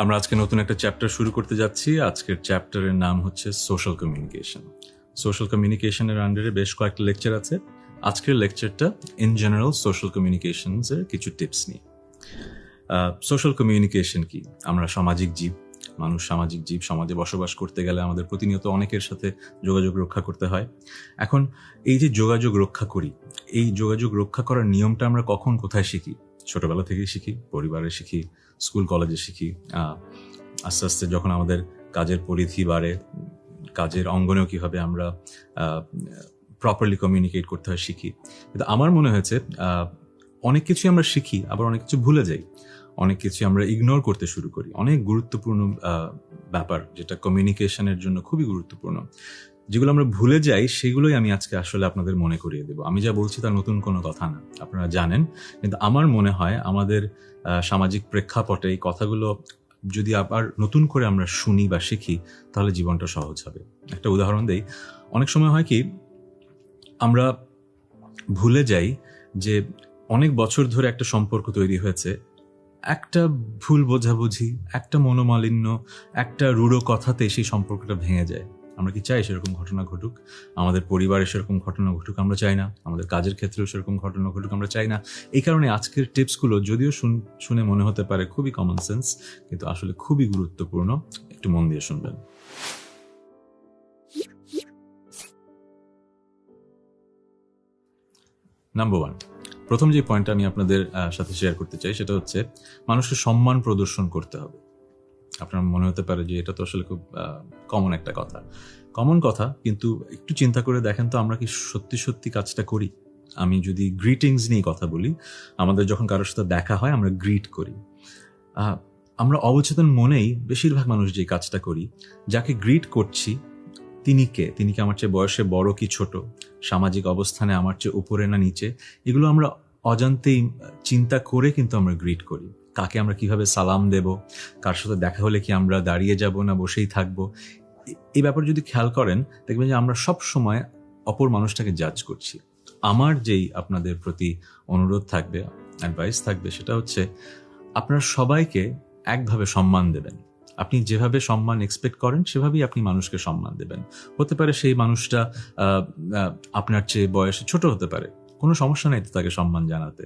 আমরা আজকে নতুন একটা চ্যাপ্টার শুরু করতে যাচ্ছি। আজকের চ্যাপ্টারের নাম হচ্ছে সোশ্যাল কমিউনিকেশন। সোশ্যাল কমিউনিকেশনের আন্ডারে বেশ কয়েকটা লেকচার আছে। আজকের লেকচারটা ইন জেনারেল সোশ্যাল কমিউনিকেশনস এর কিছু টিপস নিয়ে। সোশ্যাল কমিউনিকেশন কি? আমরা সামাজিক জীব, মানুষ সামাজিক জীব। সমাজে বসবাস করতে গেলে আমাদের প্রতিনিয়ত অনেকের সাথে যোগাযোগ রক্ষা করতে হয়। এখন এই যে যোগাযোগ রক্ষা করি, এই যোগাযোগ রক্ষা করার নিয়মটা আমরা কখন কোথায় শিখি? ছোটবেলা থেকেই শিখি, পরিবারে শিখি, স্কুল কলেজে শিখি। আস্তে আস্তে যখন আমাদের কাজের পরিধি বাড়ে, কাজের অঙ্গনেও কিভাবে আমরা প্রপারলি কমিউনিকেট করতে হয় শিখি। কিন্তু আমার মনে হয়েছে অনেক কিছু আমরা শিখি, আবার অনেক কিছু ভুলে যাই, অনেক কিছু আমরা ইগনোর করতে শুরু করি। অনেক গুরুত্বপূর্ণ ব্যাপার যেটা কমিউনিকেশনের জন্য খুবই গুরুত্বপূর্ণ, যেগুলো আমরা ভুলে যাই, সেগুলোই আমি আজকে আসলে আপনাদের মনে করিয়ে দেবো। আমি যা বলছি তা নতুন কোনো কথা না, আপনারা জানেন। কিন্তু আমার মনে হয় আমাদের সামাজিক প্রেক্ষাপটে এই কথাগুলো যদি আবার নতুন করে আমরা শুনি বা শিখি, তাহলে জীবনটা সহজ হবে। একটা উদাহরণ দেই। অনেক সময় হয় কি, আমরা ভুলে যাই যে অনেক বছর ধরে একটা সম্পর্ক তৈরি হয়েছে, একটা ভুল বোঝাবুঝি, একটা মনোমালিন্য, একটা রূঢ় কথাতে সেই সম্পর্কটা ভেঙে যায়। আমরা কি চাই সেরকম ঘটনা ঘটুক? আমাদের পরিবারে সেরকম ঘটনা ঘটুক আমরা চাই না, আমাদের কাজের ক্ষেত্রেও সেরকম ঘটনা ঘটুক আমরা চাই না। এই কারণে আজকের টিপসগুলো যদিও শুনে মনে হতে পারে খুবই কমন সেন্স, কিন্তু আসলে খুবই গুরুত্বপূর্ণ। একটু মন দিয়ে শুনবেন। নাম্বার 1, প্রথম যে পয়েন্টটা আমি আপনাদের সাথে শেয়ার করতে চাই সেটা হচ্ছে মানুষকে সম্মান প্রদর্শন করতে হবে। আপনার মনে হতে পারে যে এটা তো আসলে খুব কমন একটা কথা, কিন্তু একটু চিন্তা করে দেখেন তো আমরা কি সত্যি সত্যি কাজটা করি? আমি যদি গ্রিটিংস নিয়ে কথা বলি, আমাদের যখন কারোর সাথে দেখা হয় আমরা গ্রিট করি। আমরা অবচেতন মনেই বেশিরভাগ মানুষ যে কাজটা করি, যাকে গ্রিট করছি তিনি কি আমার চেয়ে বয়সে বড় কি ছোট, সামাজিক অবস্থানে আমার চেয়ে উপরে না নিচে, এগুলো আমরা অজান্তেই চিন্তা করে কিন্তু আমরা গ্রিট করি। কাকে আমরা কিভাবে সালাম দেব, কার সাথে দেখা হলে কি আমরা দাঁড়িয়ে যাব না বসেই থাকবো, এই ব্যাপার যদি খেয়াল করেন দেখবেন যে আমরা সব সময় অপর মানুষটাকে জাজ করছি। আমার যেই আপনাদের প্রতি অনুরোধ থাকবে, অ্যাডভাইস থাকবে, সেটা হচ্ছে আপনারা সবাইকে একভাবে সম্মান দেবেন। আপনি যেভাবে সম্মান এক্সপেক্ট করেন সেভাবেই আপনি মানুষকে সম্মান দেবেন। হতে পারে সেই মানুষটা আপনার চেয়ে বয়সে ছোট হতে পারে, কোনো সমস্যা নেই তো তাকে সম্মান জানাতে।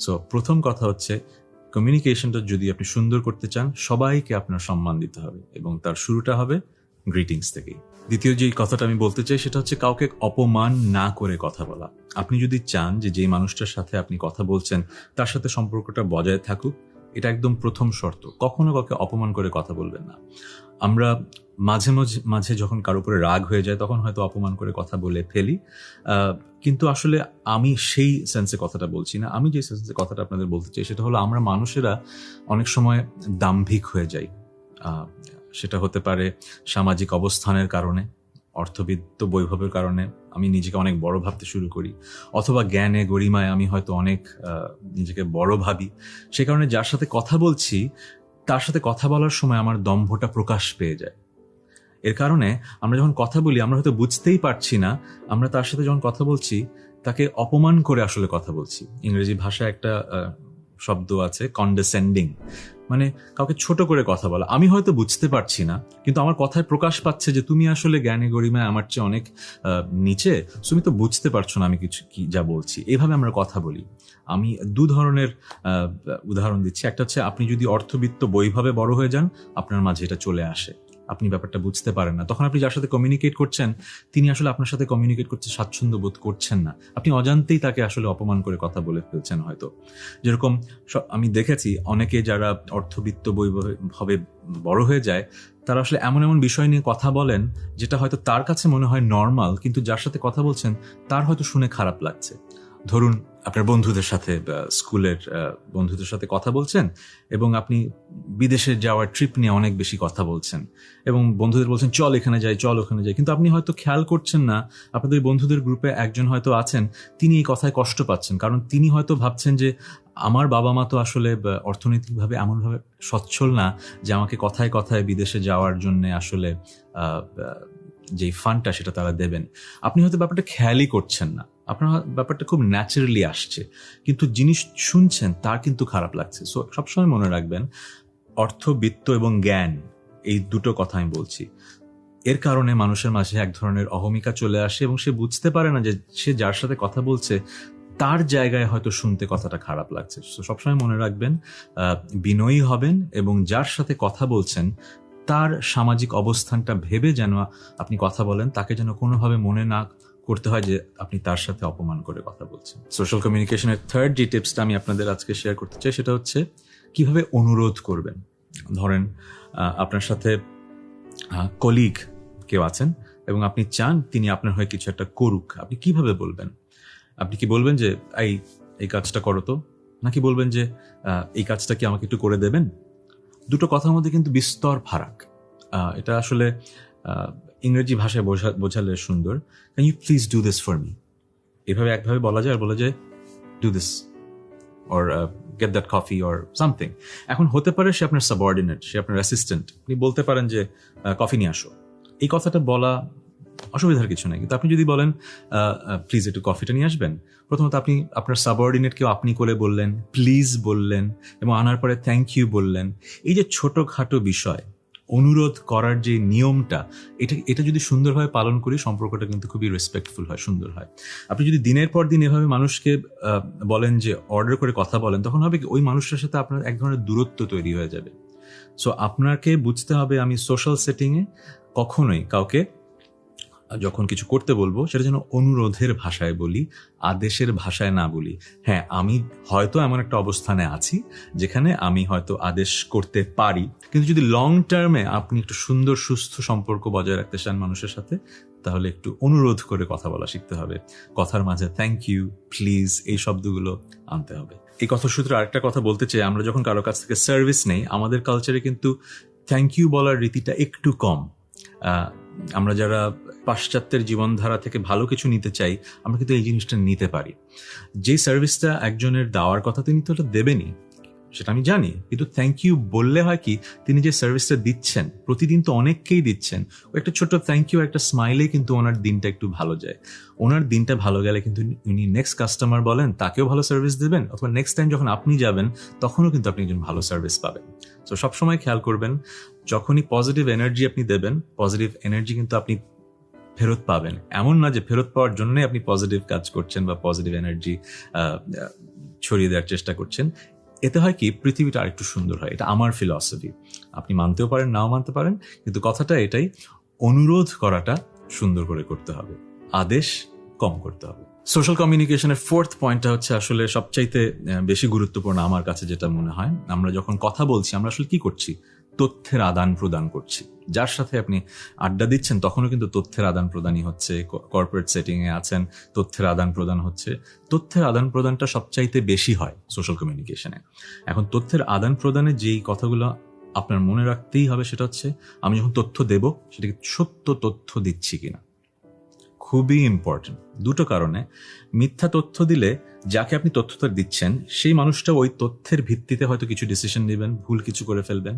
সো প্রথম কথা হচ্ছে, কমিউনিকেশনটা যদি আপনি সুন্দর করতে চান, সবাইকে আপনার সম্মান দিতে হবে এবং তার শুরুটা হবে গ্রিটিংস থেকেই। দ্বিতীয় যে কথাটা আমি বলতে চাই সেটা হচ্ছে কাউকে অপমান না করে কথা বলা। আপনি যদি চান যে যেই মানুষটার সাথে আপনি কথা বলছেন তার সাথে সম্পর্কটা বজায় থাকুক, এটা একদম প্রথম শর্ত। কখনো কাউকে অপমান করে কথা বলবেন না। আমরা মাঝে মাঝে যখন কারো উপরে রাগ হয়ে যায় তখন হয়তো অপমান করে কথা বলে ফেলি, কিন্তু আসলে আমি সেই সেন্সে কথাটা বলছি না। আমি যে সেন্সে কথাটা আপনাদের বলতে চাই সেটা হলো আমরা মানুষেরা অনেক সময় দাম্ভিক হয়ে যাই। সেটা হতে পারে সামাজিক অবস্থানের কারণে, অর্থবিত্ত বৈভবের কারণে আমি নিজেকে অনেক বড় ভাবতে শুরু করি, অথবা জ্ঞানে গরিমায় আমি হয়তো অনেক নিজেকে বড় ভাবি। সে কারণে যার সাথে কথা বলছি তার সাথে কথা বলার সময় আমার দম্ভটা প্রকাশ পেয়ে যায়। এর কারণে আমরা যখন কথা বলি আমরা হয়তো বুঝতেই পারছি না আমরা তার সাথে যখন কথা বলছি তাকে অপমান করে আসলে কথা বলছি। ইংরেজি ভাষায় একটা শব্দ আছে কন্ডেসেন্ডিং, মানে কাউকে ছোট করে কথা বলা। আমি হয়তো বুঝতে পারছি না, কিন্তু আমার কথায় প্রকাশ পাচ্ছে যে তুমি আসলে জ্ঞানে গরিমায় আমার চেয়ে অনেক নিচে, তুমি তো বুঝতে পারছো না আমি কিছু কি যা বলছি। এভাবে আমরা কথা বলি। আমি দু ধরনের উদাহরণ দিচ্ছি। একটা হচ্ছে আপনি যদি অর্থবিত্ত বৈভবে বড় হয়ে যান, আপনার মাঝে এটা চলে আসে, আপনি ব্যাপারটা বুঝতে পারেন না, তখন আপনি যার সাথে কমিউনিকেট করছেন তিনি আসলে আপনার সাথে কমিউনিকেট করতে স্বাচ্ছন্দ্য বোধ করছেন না, আপনি অজান্তেই তাকে আসলে অপমান করে কথা বলে ফেলছেন হয়তো। যেরকম আমি দেখেছি অনেকে যারা অর্থবিত্ত বৈভবে বড় হয়ে যায় তারা আসলে এমন এমন বিষয় নিয়ে কথা বলেন যেটা হয়তো তার কাছে মনে হয় নর্মাল, কিন্তু যার সাথে কথা বলছেন তার হয়তো শুনে খারাপ লাগছে। ধরুন আপনার বন্ধুদের সাথে, স্কুলের বন্ধুদের সাথে কথা বলছেন এবং আপনি বিদেশে যাওয়ার ট্রিপ নিয়ে অনেক বেশি কথা বলছেন এবং বন্ধুদের বলছেন চল এখানে যাই, চল ওখানে যাই, কিন্তু আপনি হয়তো খেয়াল করছেন না আপনাদের বন্ধুদের গ্রুপে একজন হয়তো আছেন তিনি এই কথায় কষ্ট পাচ্ছেন, কারণ তিনি হয়তো ভাবছেন যে আমার বাবা মা তো আসলে অর্থনৈতিকভাবে এমনভাবে সচ্ছল না যে আমাকে কথায় কথায় বিদেশে যাওয়ার জন্য আসলে যেই ফান্ডটা সেটা তারা দেবেন। আপনি হয়তো ব্যাপারটা খেয়ালই করছেন না, আপনার ব্যাপারটা খুব ন্যাচারালি আসছে, কিন্তু যিনি শুনছেন তার কিন্তু খারাপ লাগছে। সো সবসময় মনে রাখবেন অর্থ, বিত্ত এবং জ্ঞান, এই দুটো কথা আমি বলছি। এর কারণে মানুষের মাঝে এক ধরনের অহমিকা চলে আসে এবং সে বুঝতে পারে না যে সে যার সাথে কথা বলছে তার জায়গায় হয়তো শুনতে কথাটা খারাপ লাগছে। সবসময় মনে রাখবেন, বিনয়ী হবেন এবং যার সাথে কথা বলছেন তার সামাজিক অবস্থানটা ভেবে যেন আপনি কথা বলেন, তাকে যেন কোনোভাবে মনে না করতে হয় যে আপনি তার সাথে অপমান করে কথা বলছেন। সোশ্যাল কমিউনিকেশনের থার্ড যে টিপসটা আমি আপনাদের আজকে শেয়ার করতে চাই সেটা হচ্ছে কিভাবে অনুরোধ করবেন। ধরেন আপনার সাথে কলিগ কেউ আছেন এবং আপনি চান তিনি আপনার হয়ে কিছু একটা করুক, আপনি কিভাবে বলবেন? আপনি কি বলবেন যে এই কাজটা করো তো, নাকি বলবেন যে এই কাজটা কি আমাকে একটু করে দেবেন? দুটো কথার মধ্যে কিন্তু বিস্তর ফারাক। এটা আসলে ইংরেজি ভাষায় বোঝালে সুন্দর, can you please do this for me, এভাবে একভাবে বলা যায়, আর বলা যায় do this or get that coffee or something. এখন হতে পারে সে আপনার সাবঅর্ডিনেট, সে আপনার অ্যাসিস্ট্যান্ট, আপনি বলতে পারেন যে কফি নিয়ে আসো। এই কথাটা বলা অসুবিধার কিছু নেই, কিন্তু আপনি যদি বলেন প্লিজ একটু কফিটা নিয়ে আসবেন, প্রথমত আপনি আপনার সাবঅর্ডিনেটকেও আপনি করে বললেন, প্লিজ বললেন এবং আনার পরে থ্যাংক ইউ বললেন। এই যে ছোটখাটো বিষয়, অনুরোধ করার যে নিয়মটা, এটা যদি সুন্দরভাবে পালন করি সম্পর্কটা কিন্তু খুবই রেসপেক্টফুল হয়, সুন্দর হয়। আপনি যদি দিনের পর দিন এভাবে মানুষকে বলেন যে অর্ডার করে কথা বলেন, তখন হবে কি ওই মানুষটার সাথে আপনার এক ধরনের দূরত্ব তৈরি হয়ে যাবে। সো আপনাকে বুঝতে হবে আমি সোশ্যাল সেটিংয়ে কখনোই কাউকে যখন কিছু করতে বলবো সেটা যেন অনুরোধের ভাষায় বলি, আদেশের ভাষায় না বলি। হ্যাঁ, আমি হয়তো এমন একটা অবস্থানে আছি যেখানে আমি হয়তো আদেশ করতে পারি, কিন্তু যদি লং টার্মে আপনি একটু সুন্দর সুস্থ সম্পর্ক বজায় রাখতে চান মানুষের সাথে, তাহলে একটু অনুরোধ করে কথা বলা শিখতে হবে। কথার মাঝে থ্যাংক ইউ, প্লিজ এই শব্দগুলো আনতে হবে। এই কথাসূত্রে আরেকটা কথা বলতে চাই, আমরা যখন কারো কাছ থেকে সার্ভিস নেই, আমাদের কালচারে কিন্তু থ্যাংক ইউ বলার রীতিটা একটু কম। আমরা যারা পাশ্চাত্যের জীবনধারা থেকে ভালো কিছু নিতে চাই, আমরা কিন্তু এই জিনিসটা নিতে পারি। যে সার্ভিসটা একজনের দেওয়ার কথা তিনি তো ওটা দেবেনই, সেটা আমি জানি, কিন্তু থ্যাংক ইউ বললে হয় কি, তিনি যে সার্ভিসটা দিচ্ছেন প্রতিদিন তো অনেককেই দিচ্ছেন, ও একটা ছোট্ট থ্যাংক ইউ, একটা স্মাইলে কিন্তু ওনার দিনটা একটু ভালো যায়। ওনার দিনটা ভালো গেলে কিন্তু উনি নেক্সট কাস্টমার বলেন তাকেও ভালো সার্ভিস দেবেন, অথবা নেক্সট টাইম যখন আপনি যাবেন তখনও কিন্তু আপনি একজন ভালো সার্ভিস পাবেন। তো সবসময় খেয়াল করবেন, যখনই পজিটিভ এনার্জি আপনি দেবেন, পজিটিভ এনার্জি কিন্তু আপনি ফেরত পাবেন। এমন না যে ফেরত পাওয়ার জন্যই আপনি পজিটিভ কাজ করছেন বা পজিটিভ এনার্জি ছড়িয়ে দেওয়ার চেষ্টা করছেন। এতে হয় কি, পৃথিবীটা আরেকটু সুন্দর হয়। এটা আমার ফিলসফি, আপনি মানতেও পারেন, নাও মানতে পারেন, কিন্তু কথাটা এটাই, অনুরোধ করাটা সুন্দর করে করতে হবে, আদেশ কম করতে হবে। সোশ্যাল কমিউনিকেশনের ফোর্থ পয়েন্টটা হচ্ছে আসলে সবচাইতে বেশি গুরুত্বপূর্ণ আমার কাছে যেটা মনে হয়। আমরা যখন কথা বলছি আমরা আসলে কি করছি? তথ্যের আদান প্রদান করছি। যার সাথে আপনি আড্ডা দিচ্ছেন তখনও কিন্তু তথ্যের আদান প্রদানই হচ্ছে। কর্পোরেট সেটিং এ আছেন, তথ্যের আদান প্রদান হচ্ছে। তথ্যের আদান প্রদানটা সবচাইতে বেশি হয় সোশ্যাল কমিউনিকেশনে। এখন তথ্যের আদান প্রদানে যেই কথাগুলো আপনার মনে রাখতেই হবে সেটা হচ্ছে, আমি যখন তথ্য দেব সেটাকে সত্য তথ্য দিচ্ছি কিনা। খুবই ইম্পর্টেন্ট দুটো কারণে। মিথ্যা তথ্য দিলে যাকে আপনি তথ্যটা দিচ্ছেন সেই মানুষটা ওই তথ্যের ভিত্তিতে হয়তো কিছু ডিসিশন নেবেন, ভুল কিছু করে ফেলবেন।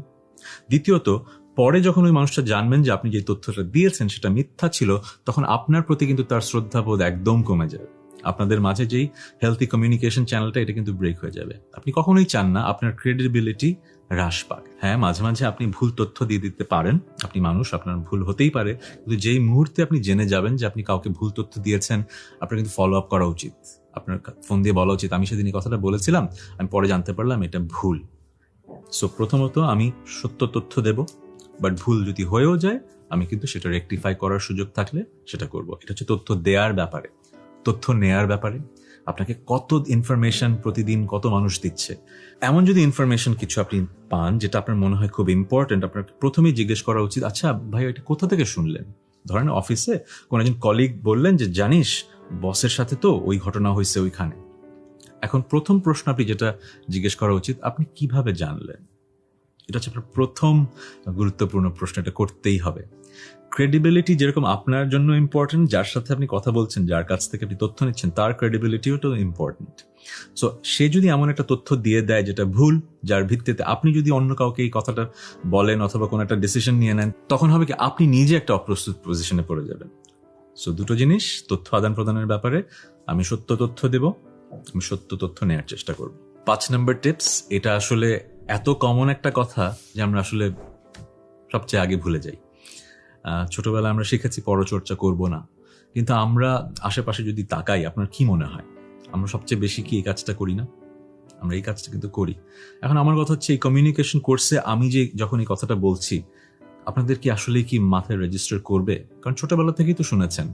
দ্বিতীয়ত, পরে যখন ওই মানুষটা জানবেন যে আপনি যে তথ্যটা দিয়েছেন সেটা মিথ্যা ছিল, তখন আপনার প্রতি কিন্তু তার শ্রদ্ধাবোধ একদম কমে যাবে। আপনাদের মাঝে যেই হেলথি কমিউনিকেশন চ্যানেলটা, এটা কিন্তু ব্রেক হয়ে যাবে। আপনি কখনোই চান না আপনার ক্রেডিবিলিটি হ্রাস পাক। হ্যাঁ, মাঝে মাঝে আপনি ভুল তথ্য দিয়ে দিতে পারেন, আপনি মানুষ, আপনার ভুল হতেই পারে, কিন্তু যেই মুহূর্তে আপনি জেনে যাবেন যে আপনি কাউকে ভুল তথ্য দিয়েছেন, আপনার কিন্তু ফলো আপ করা উচিত। আপনার ফোন দিয়ে বলা উচিত, আমি সেদিন এই কথাটা বলেছিলাম, আমি পরে জানতে পারলাম এটা ভুল। সো প্রথমত আমি সত্য তথ্য দেব, বাট ভুল যদি হয়েও যায় আমি কিন্তু সেটা রেকটিফাই করার সুযোগ থাকলে সেটা করব। এটা হচ্ছে তথ্য দেওয়ার ব্যাপারে। তথ্য নেয়ার ব্যাপারে আপনাকে কত ইনফরমেশন প্রতিদিন কত মানুষ দিচ্ছে, এমন যদি ইনফরমেশন কিছু আপনি পান যেটা আপনার মনে হয় খুব ইম্পর্টেন্ট, আপনার প্রথমেই জিজ্ঞেস করা উচিত, আচ্ছা ভাই এটা কোথা থেকে শুনলেন? ধরেন অফিসে কোন একজন কলিগ বললেন যে জানিস বসের সাথে তো ওই ঘটনা হয়েছে ওইখানে। এখন প্রথম প্রশ্ন আপনি যেটা জিজ্ঞেস করা উচিত, আপনি কিভাবে জানলেন? এটা হচ্ছে আপনার প্রথম গুরুত্বপূর্ণ প্রশ্ন, এটা করতেই হবে। ক্রেডিবিলিটি যেরকম আপনার জন্য ইম্পর্টেন্ট, যার সাথে আপনি কথা বলছেন, যার কাছ থেকে আপনি তথ্য নিচ্ছেন, তার ক্রেডিবিলিটিও তো ইম্পর্টেন্ট। সো সে যদি এমন একটা তথ্য দিয়ে দেয় যেটা ভুল, যার ভিত্তিতে আপনি যদি অন্য কাউকে এই কথাটা বলেন অথবা কোনো একটা ডিসিশন নিয়ে নেন, তখন হবে কি আপনি নিজে একটা অপ্রস্তুত পজিশনে পড়ে যাবেন। সো দুটো জিনিস, তথ্য আদান প্রদানের ব্যাপারে আমি সত্য তথ্য দেব, আমি সত্য তথ্য নেওয়ার চেষ্টা করব। 5 নম্বর টিপস, এটা আসলে এত কমন একটা কথা যে আমরা আসলে সবচেয়ে আগে ভুলে যাই। ছোটবেলায় আমরা শিখেছি পরচর্চা করব না, কিন্তু আমরা আশেপাশে যদি তাকাই, আপনার কি মনে হয় আমরা সবচেয়ে বেশি কি এই কাজটা করি না? আমরা এই কাজটা কিন্তু করি। এখন আমার কথা হচ্ছে, এই কমিউনিকেশন কোর্সে আমি যে যখন এই কথাটা বলছি, আপনাদের কি আসলে কি মাথায় রেজিস্টার করবে? কারণ ছোটবেলা থেকেই তো শুনেছেন,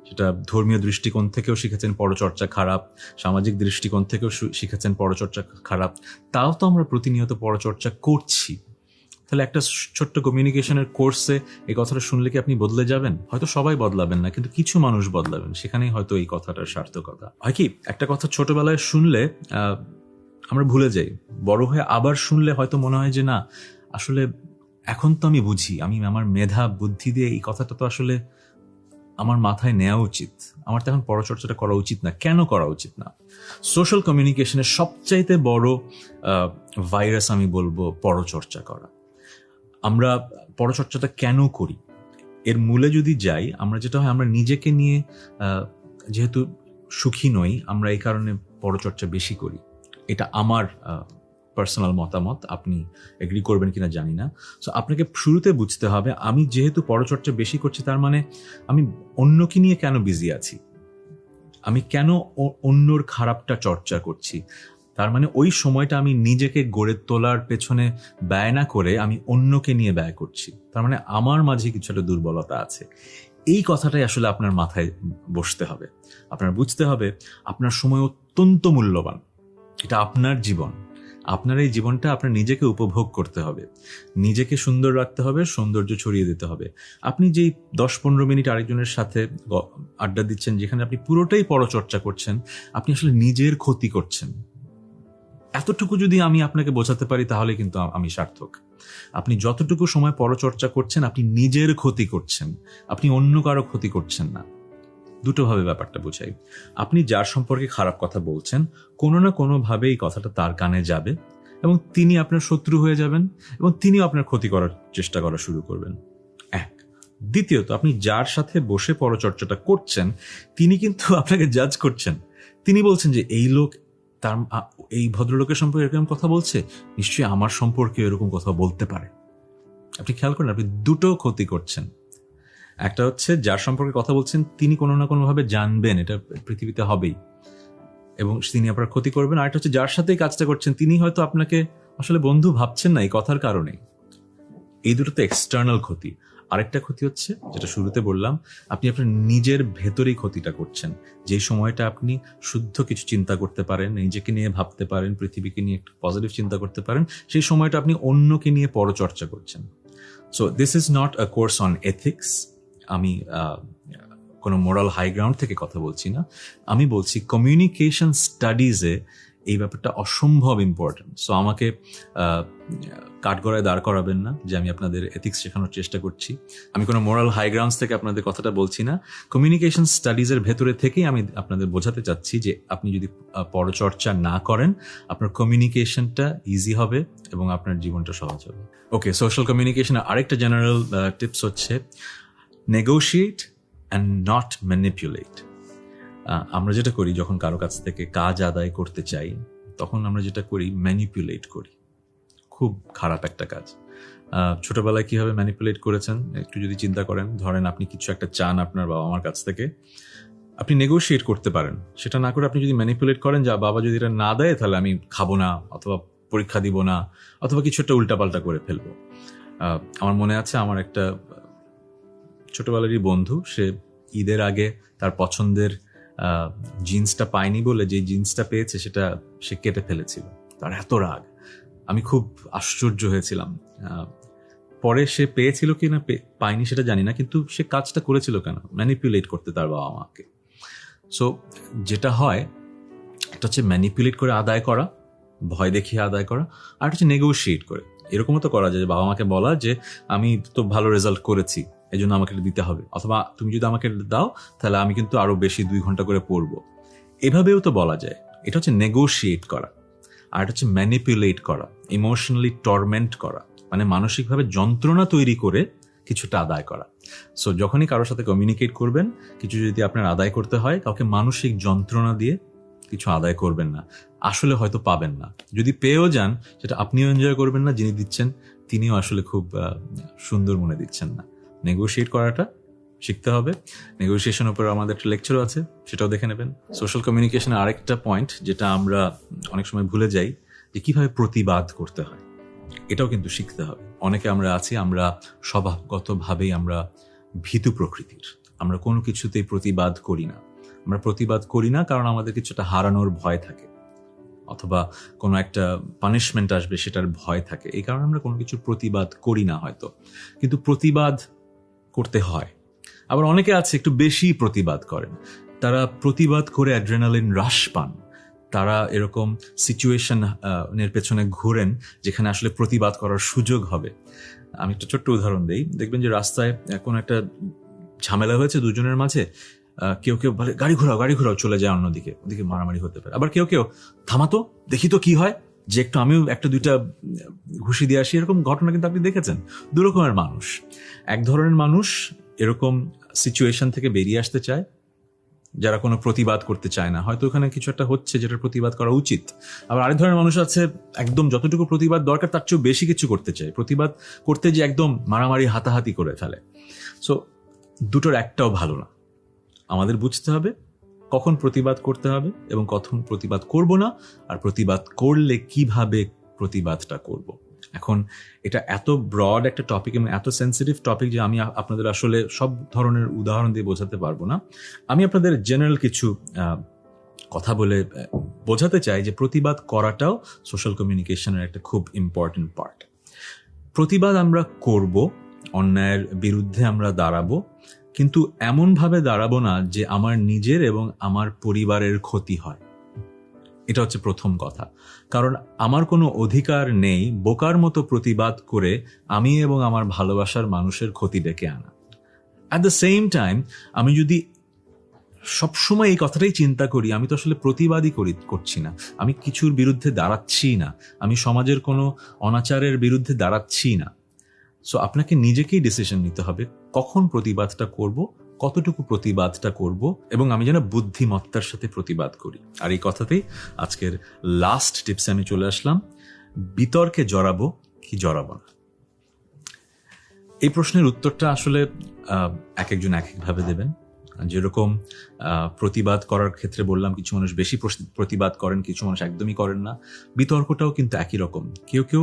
সেটা ধর্মীয় দৃষ্টিকোণ থেকেও শিখেছেন পরচর্চা খারাপ, সামাজিক দৃষ্টিকোণ থেকেও শিখেছেন পরচর্চা খারাপ, তাও তো আমরা প্রতিনিয়ত পরচর্চা করছি। তাহলে একটা ছোট্ট কমিউনিকেশনের কোর্সে এই কথাটা শুনলে কি আপনি বদলে যাবেন? হয়তো সবাই বদলাবেন না, কিন্তু কিছু মানুষ বদলাবেন। সেখানেই হয়তো এই কথাটার সার্থকতা হয়। কি, একটা কথা ছোটবেলায় শুনলে আমরা ভুলে যাই, বড় হয়ে আবার শুনলে হয়তো মনে হয় যে না, আসলে এখন তো আমি বুঝি, আমি আমার মেধা বুদ্ধি দিয়ে এই কথাটা তো আসলে আমার মাথায় নেওয়া উচিত, আমার তো এখন পরচর্চাটা করা উচিত না। কেন করা উচিত না? সোশ্যাল কমিউনিকেশনের সবচাইতে বড় ভাইরাস আমি বলবো পরচর্চা করা। আমরা পরচর্চাটা কেন করি, এর মূলে যদি যাই, আমরা যেটা হয়, আমরা নিজেকে নিয়ে যেহেতু সুখী নই, আমরা এই কারণে পরচর্চা বেশি করি। এটা আমার পার্সোনাল মতামত, আপনি এগ্রি করবেন কিনা জানি না। সো আপনাকে শুরুতে বুঝতে হবে, আমি যেহেতু পরচর্চা বেশি করছি, তার মানে আমি অন্যকে নিয়ে কেন বিজি আছি, আমি কেন অন্যর খারাপটা চর্চা করছি। তার মানে ওই সময়টা আমি নিজেকে গড়ে তোলার পেছনে ব্যয় না করে আমি অন্যকে নিয়ে ব্যয় করছি। তার মানে আমার মাঝে কিছু একটা দুর্বলতা আছে। এই কথাটাই আসলে আপনার মাথায় বসতে হবে। আপনার বুঝতে হবে আপনার সময় অত্যন্ত মূল্যবান, এটা আপনার জীবন। আপনার এই জীবনটা আপনার নিজেকে উপভোগ করতে হবে, নিজেকে সুন্দর রাখতে হবে, সৌন্দর্য ছড়িয়ে দিতে হবে। আপনি যেই 10-15 মিনিট আরেকজনের সাথে আড্ডা দিচ্ছেন, যেখানে আপনি পুরোটাই পরচর্চা করছেন, আপনি আসলে নিজের ক্ষতি করছেন। এতটুকু যদি আমি আপনাকে বোঝাতে পারি, তাহলে কিন্তু আমি সার্থক। আপনি যতটুকু সময় পরচর্চা করছেন, আপনি নিজের ক্ষতি করছেন, আপনি অন্য কারো ক্ষতি করছেন না। দুটোভাবে ব্যাপারটা বোঝাই। আপনি যার সম্পর্কে খারাপ কথা বলছেন, কোনো না কোনোভাবে এই কথাটা তার কানে যাবে এবং তিনি আপনার শত্রু হয়ে যাবেন এবং তিনিও আপনার ক্ষতি করার চেষ্টা করা শুরু করবেন। এক। দ্বিতীয়ত, আপনি যার সাথে বসে পরচর্চাটা করছেন, তিনি কিন্তু আপনাকে জাজ করছেন। তিনি বলছেন যে এই লোক, তার এই ভদ্রলোকের সম্পর্কে এরকম কথা বলছে, নিশ্চয়ই আমার সম্পর্কে এরকম কথা বলতে পারে। আপনি খেয়াল করেন, আপনি দুটো ক্ষতি করছেন। একটা হচ্ছে যার সম্পর্কে কথা বলছেন, তিনি কোনো না কোনোভাবে জানবেন এটা পৃথিবীতে হবেই এবং তিনি আপনার ক্ষতি করবেন। আরেকটা হচ্ছে যার সাথে কাজটা করছেন, তিনি হয়তো আপনাকে আসলে বন্ধু ভাবছেন না এই কথার কারণে। এই দুটো তো এক্সটার্নাল ক্ষতি। আরেকটা ক্ষতি হচ্ছে, যেটা শুরুতে বললাম, আপনি আপনার নিজের ভেতরেই ক্ষতিটা করছেন। যেই সময়টা আপনি শুদ্ধ কিছু চিন্তা করতে পারেন, নিজেকে নিয়ে ভাবতে পারেন, পৃথিবীকে নিয়ে একটু পজিটিভ চিন্তা করতে পারেন, সেই সময়টা আপনি অন্যকে নিয়ে পরচর্চা করছেন। So this is not a course on ethics. আমি কোনো মোরাল হাই গ্রাউন্ড থেকে কথা বলছি না, আমি বলছি কমিউনিকেশন স্টাডিজে এই ব্যাপারটা অসম্ভব ইম্পর্টেন্ট। সো আমাকে কাঠগড়ায় দাঁড় করাবেন না যে আমি আপনাদের এথিক্স শেখানোর চেষ্টা করছি। আমি কোনো মোরাল হাই গ্রাউন্ডস থেকে আপনাদের কথাটা বলছি না। কমিউনিকেশন স্টাডিজের ভেতরে থেকেই আমি আপনাদের বোঝাতে চাচ্ছি যে আপনি যদি পরচর্চা না করেন, আপনার কমিউনিকেশনটা ইজি হবে এবং আপনার জীবনটা সহজ হবে। ওকে, সোশ্যাল কমিউনিকেশনের আরেকটা জেনারেল টিপস হচ্ছে নেগোশিয়েট অ্যান্ড নট ম্যানিপুলেট। আমরা যেটা করি, যখন কারো কাছ থেকে কাজ আদায় করতে চাই, তখন আমরা যেটা করি, ম্যানিপুলেট করি। খুব খারাপ একটা কাজ। ছোটবেলায় কিভাবে ম্যানিপুলেট করেছেন একটু যদি চিন্তা করেন। ধরেন আপনি কিছু একটা চান আপনার বাবা মার কাছ থেকে, আপনি নেগোশিয়েট করতে পারেন। সেটা না করে আপনি যদি ম্যানিপুলেট করেন, যা বাবা যদি এটা না দেয় তাহলে আমি খাবো না, অথবা পরীক্ষা দিব না, অথবা কিছু একটা উল্টাপাল্টা করে ফেলবো। আমার মনে আছে, আমার একটা ছোটবেলারই বন্ধু, সে ঈদের আগে তার পছন্দের জিন্সটা পায়নি বলে যে জিন্সটা পেয়েছে সেটা সে কেটে ফেলেছিল। তার এত রাগ, আমি খুব আশ্চর্য হয়েছিলাম। পরে সে পেয়েছিল কি না পায়নি সেটা জানি না, কিন্তু সে কাজটা করেছিল কেন? ম্যানিপুলেট করতে তার বাবা মাকে। সো যেটা হয়, একটা হচ্ছে ম্যানিপুলেট করে আদায় করা, ভয় দেখিয়ে আদায় করা, আর হচ্ছে নেগোশিয়েট করে। এরকমও তো করা যায়, বাবা মাকে বলা যে আমি তো ভালো রেজাল্ট করেছি, এই জন্য আমাকে দিতে হবে, অথবা তুমি যদি আমাকে দাও তাহলে আমি কিন্তু আরো বেশি 2 ঘন্টা করে পড়বো। এভাবেও তো বলা যায়। এটা হচ্ছে নেগোশিয়েট করা। আর এটা হচ্ছে ম্যানিপুলেট করা, ইমোশনালি টর্মেন্ট করা, মানে মানসিকভাবে যন্ত্রণা তৈরি করে কিছুটা আদায় করা। সো যখনই কারোর সাথে কমিউনিকেট করবেন, কিছু যদি আপনার আদায় করতে হয়, কাউকে মানসিক যন্ত্রণা দিয়ে কিছু আদায় করবেন না, আসলে হয়তো পাবেন না। যদি পেয়েও যান, সেটা আপনিও এনজয় করবেন না, যিনি দিচ্ছেন তিনিও আসলে খুব সুন্দর মনে দিচ্ছেন না। নেগোশিয়েট করাটা শিখতে হবে। নেগোসিয়েশন উপর আমাদের একটা লেকচারও আছে, সেটাও দেখে নেবেন। সোশ্যাল কমিউনিকেশনের আরেকটা পয়েন্ট যেটা আমরা অনেক সময় ভুলে যাই, যে কিভাবে প্রতিবাদ করতে হয়, এটাও কিন্তু শিখতে হবে। অনেকে আমরা আছি, আমরা স্বভাবগতভাবেই আমরা ভীতু প্রকৃতির, আমরা কোনো কিছুতেই প্রতিবাদ করি না। আমরা প্রতিবাদ করি না কারণ আমাদের কিছুটা হারানোর ভয় থাকে, অথবা কোনো একটা পানিশমেন্ট আসবে সেটার ভয় থাকে। এই কারণে আমরা কোনো কিছু প্রতিবাদ করি না হয়তো, কিন্তু প্রতিবাদ করতে হয়। আবার অনেকে আছে একটু বেশি প্রতিবাদ করেন, তারা প্রতিবাদ করে অ্যাড্রেনালিন রাশ পান, তারা এরকম সিচুয়েশন এর পেছনে ঘুরেন যেখানে আসলে প্রতিবাদ করার সুযোগ হবে। আমি একটা ছোট্ট উদাহরণ দেই। দেখবেন যে রাস্তায় কোনো একটা ঝামেলা হয়েছে দুজনের মাঝে, কেউ কেউ বলে গাড়ি ঘোরাও, চলে যায় অন্যদিকে, ওদিকে মারামারি হতে পারে। আবার কেউ কেউ থামাতো, দেখি তো কি হয়, যে একটু আমিও একটা দুইটা ঘুষি দিয়ে আসি, এরকম ঘটনা কিন্তু আপনি দেখেছেন। দু রকমের মানুষ। এক ধরনের মানুষ এরকম সিচুয়েশন থেকে বেরিয়ে আসতে চায়, যারা কোনো প্রতিবাদ করতে চায় না, হয়তো ওখানে কিছু একটা হচ্ছে যেটার প্রতিবাদ করা উচিত। আবার আরেক ধরনের মানুষ আছে, একদম যতটুকু প্রতিবাদ দরকার তার চেয়েও বেশি কিছু করতে চায়, প্রতিবাদ করতে যে একদম মারামারি হাতাহাতি করে ফেলে। সো দুটোর একটাও ভালো না। আমাদের বুঝতে হবে কখন প্রতিবাদ করতে হবে এবং কখন প্রতিবাদ করব না, আর প্রতিবাদ করলে কিভাবে প্রতিবাদটা করব। এখন এটা এত ব্রড একটা টপিক এবং এত সেন্সিটিভ টপিক যে আমি আপনাদের আসলে সব ধরনের উদাহরণ দিয়ে বোঝাতে পারবো না। আমি আপনাদের জেনারেল কিছু কথা বলে বোঝাতে চাই যে প্রতিবাদ করাটাও সোশ্যাল কমিউনিকেশনের একটা খুব ইম্পর্টেন্ট পার্ট। প্রতিবাদ আমরা করব, অন্যায়ের বিরুদ্ধে আমরা দাঁড়াবো, কিন্তু এমনভাবে দাঁড়াবো না যে আমার নিজের এবং আমার পরিবারের ক্ষতি হয়। এটা হচ্ছে প্রথম কথা। কারণ আমার কোনো অধিকার নেই বোকার মতো প্রতিবাদ করে আমি এবং আমার ভালোবাসার মানুষের ক্ষতি ডেকে আনা। অ্যাট দ্য সেম টাইম আমি যদি সবসময় এই কথাটাই চিন্তা করি, আমি তো আসলে প্রতিবাদই করছি না, আমি কিছুর বিরুদ্ধে দাঁড়াচ্ছি না, আমি সমাজের কোনো অনাচারের বিরুদ্ধে দাঁড়াচ্ছি না। সো আপনাকে নিজেকেই ডিসিশন নিতে হবে কখন প্রতিবাদটা করব, কতটুকু প্রতিবাদটা করব, এবং আমি যেন বুদ্ধিমত্তার সাথে প্রতিবাদ করি। আর এই কথাতেই আজকের লাস্ট টিপসে আমি চলে আসলাম, বিতর্কে জড়াবো কি জড়াবো না। এই প্রশ্নের উত্তরটা আসলে এক একজন এক একভাবে দেবেন। যেরকম প্রতিবাদ করার ক্ষেত্রে বললাম, কিছু মানুষ বেশি প্রতিবাদ করেন, কিছু মানুষ একদমই করেন না। বিতর্কটাও কিন্তু একই রকম। কেউ কেউ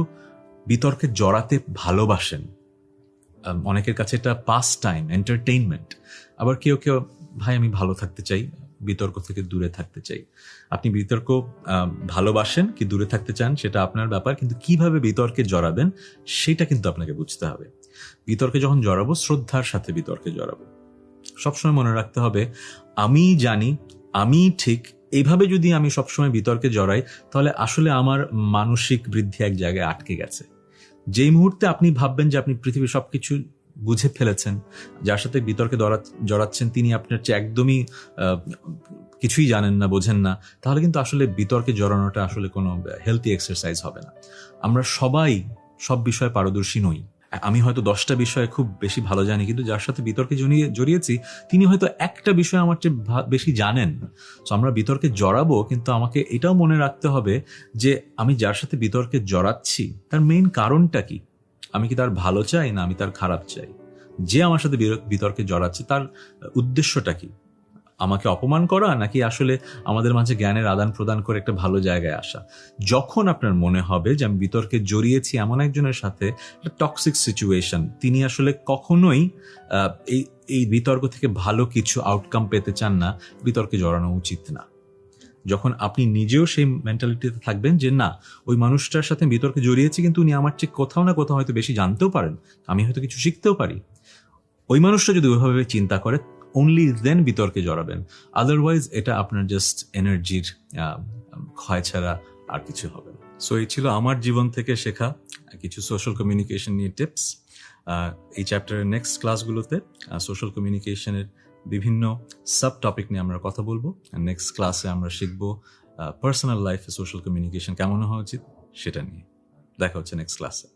বিতর্কে জড়াতে ভালোবাসেন, অনেকের কাছে এটা পাস টাইম, এন্টারটেইনমেন্ট। আবার কেউ কেউ ভাই আমি ভালো থাকতে চাই, বিতর্ক থেকে দূরে থাকতে চাই। আপনি বিতর্ক ভালোবাসেন কি দূরে থাকতে চান সেটা আপনার ব্যাপার, কিন্তু কিভাবে বিতর্কে জড়াবেন সেটা কিন্তু আপনাকে বুঝতে হবে। বিতর্কে যখন জড়াবো, শ্রদ্ধার সাথে বিতর্কে জড়াবো। সবসময় মনে রাখতে হবে আমি জানি, আমি ঠিক। এইভাবে যদি আমি সবসময় বিতর্কে জড়াই, তাহলে আসলে আমার মানসিক বৃদ্ধি এক জায়গায় আটকে গেছে। যেই মুহূর্তে আপনি ভাববেন যে আপনি পৃথিবীর সবকিছু বুঝে ফেলেছেন, যার সাথে বিতর্কে জড়াচ্ছেন তিনি আপনার চেয়ে একদমই কিছুই জানেন না, বোঝেন না, তাহলে কিন্তু আসলে বিতর্কে জড়ানোটা আসলে কোনো হেলথি এক্সারসাইজ হবে না। আমরা সবাই সব বিষয়ে পারদর্শী নই। আমি হয়তো 10টা বিষয়ে খুব বেশি ভালো জানি, কিন্তু যার সাথে বিতর্কে জড়িয়েছি তিনি হয়তো একটা বিষয় আমার চেয়ে বেশি জানেন। তো আমরা বিতর্কে জড়াবো, কিন্তু আমাকে এটাও মনে রাখতে হবে যে আমি যার সাথে বিতর্কে জড়াচ্ছি তার মেইন কারণটা কি। আমি কি তার ভালো চাই না আমি তার খারাপ চাই? যে আমার সাথে বিতর্কে জড়াচ্ছে তার উদ্দেশ্যটা কি? আমাকে অপমান করা, নাকি আসলে আমাদের মাঝে জ্ঞানের আদান প্রদান করে একটা ভালো জায়গায় আসা? যখন আপনার মনে হবে যে আমি বিতর্কে জড়িয়েছি এমন একজনের সাথে, একটা টক্সিক সিচুয়েশন, তিনি আসলে কখনোই এই বিতর্ক থেকে ভালো কিছু আউটকাম পেতে চান না, বিতর্কে জড়ানো উচিত না। যখন আপনি নিজেও সেই মেন্টালিটিতে থাকবেন যে না, ওই মানুষটার সাথে বিতর্কে জড়িয়েছি কিন্তু উনি আমার চেয়ে কোথাও না কোথাও হয়তো বেশি জানতেও পারেন, আমি হয়তো কিছু শিখতেও পারি, ওই মানুষটা যদি ওইভাবে চিন্তা করে, অনলি দেন বিতর্কে জড়াবেন। আদারওয়াইজ এটা আপনার জাস্ট এনার্জির ক্ষয় ছাড়া আর কিছু হবে না। সো এই ছিল আমার জীবন থেকে শেখা কিছু সোশ্যাল কমিউনিকেশন নিয়ে টিপস। এই চ্যাপ্টারের নেক্সট ক্লাসগুলোতে সোশ্যাল কমিউনিকেশনের বিভিন্ন সাব টপিক নিয়ে আমরা কথা বলবো। নেক্সট ক্লাসে আমরা শিখবো পার্সোনাল লাইফে সোশ্যাল কমিউনিকেশন কেমন হওয়া উচিত সেটা নিয়ে। দেখা হচ্ছে নেক্সট ক্লাসে।